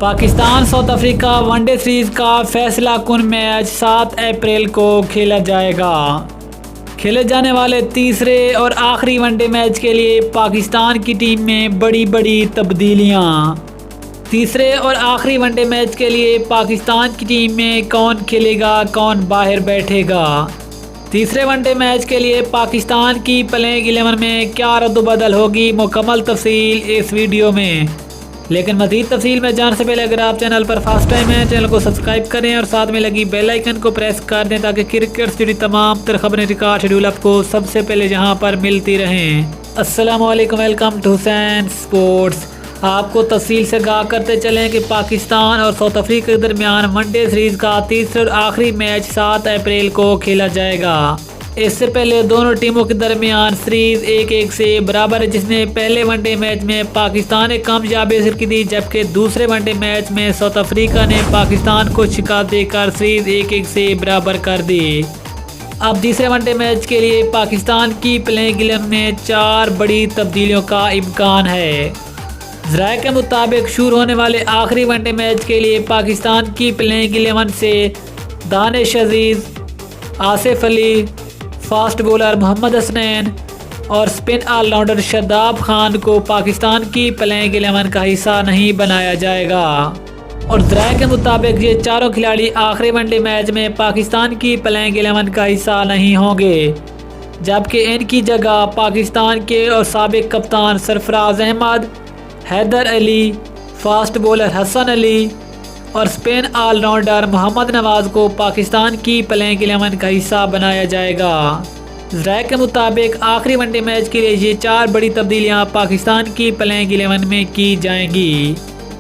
Pakistan south Africa one day series का फैसला कुन मैच 7 अप्रैल को खेला जाएगा। खेले जाने वाले तीसरे और आखिरी वनडे मैच के लिए पाकिस्तान की टीम में बड़ी तब्दीलियां। तीसरे और आखिरी वनडे मैच के लिए पाकिस्तान की टीम में कौन खेलेगा, कौन बाहर बैठेगा। तीसरे वनडे मैच के लिए पाकिस्तान की प्लेइंग 11 में क्या रद्द-बदल होगी, मुकम्मल तफसील इस वीडियो में। लेकिन मज़ीद तफसील में जाने से पहले अगर आप चैनल पर फर्स्ट टाइम हैं, चैनल को सब्सक्राइब करें और साथ में लगी बेल आइकन को प्रेस कर दें ताकि क्रिकेट से जुड़ी तमाम तर खबरें रिकॉर्ड शेड्यूल आपको सबसे पहले जहां पर मिलती रहें। अस्सलाम वालेकुम, वेलकम टू हुसैन स्पोर्ट्स। आपको तफसील से आगाह करते चलें कि पाकिस्तान और साउथ अफ्रीका के दरमियान वनडे सीरीज़ का तीसरा और आखिरी मैच 7 अप्रैल को खेला जाएगा। इससे पहले दोनों टीमों के दरमियान सीरीज 1-1 से बराबर है, जिसमें पहले वनडे मैच में पाकिस्तान ने कामयाबी हासिल की थी, जबकि दूसरे वनडे मैच में साउथ अफ्रीका ने पाकिस्तान को शिकस्त देकर सीरीज 1-1 से बराबर कर दी। अब तीसरे वनडे मैच के लिए पाकिस्तान की प्लेइंग 11 में 4 बड़ी तब्दीलियों का इम्कान है। ज़राए के मुताबिक शुरू होने वाले आखिरी वनडे मैच के लिए पाकिस्तान की प्लेइंग 11 से दानिश अजीज़, आसिफ अली, फास्ट बॉलर मोहम्मद हसनैन और स्पिन ऑलराउंडर शादाब खान को पाकिस्तान की प्लेइंग 11 का हिस्सा नहीं बनाया जाएगा। और ज़राए के मुताबिक ये चारों खिलाड़ी आखिरी वनडे मैच में पाकिस्तान की प्लेइंग 11 का हिस्सा नहीं होंगे, जबकि इनकी जगह पाकिस्तान के और साबिक कप्तान सरफराज अहमद, हैदर अली, फास्ट बॉलर हसन अली और स्पिन ऑलराउंडर मोहम्मद नवाज को पाकिस्तान की प्लेइंग 11 का हिस्सा बनाया जाएगा। ज़राए के मुताबिक आखिरी वनडे मैच के लिए ये 4 बड़ी तब्दीलियां पाकिस्तान की प्लेइंग 11 में की जाएंगी।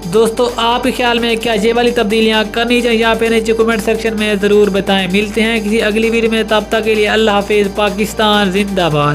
दोस्तों, आपके ख्याल में क्या ये वाली तब्दीलियां करनी चाहिए? आप नीचे कमेंट सेक्शन में ज़रूर बताएं। मिलते हैं किसी अगली वीडियो में, तब तक के लिए अल्लाह हाफिज़। पाकिस्तान जिंदाबाद।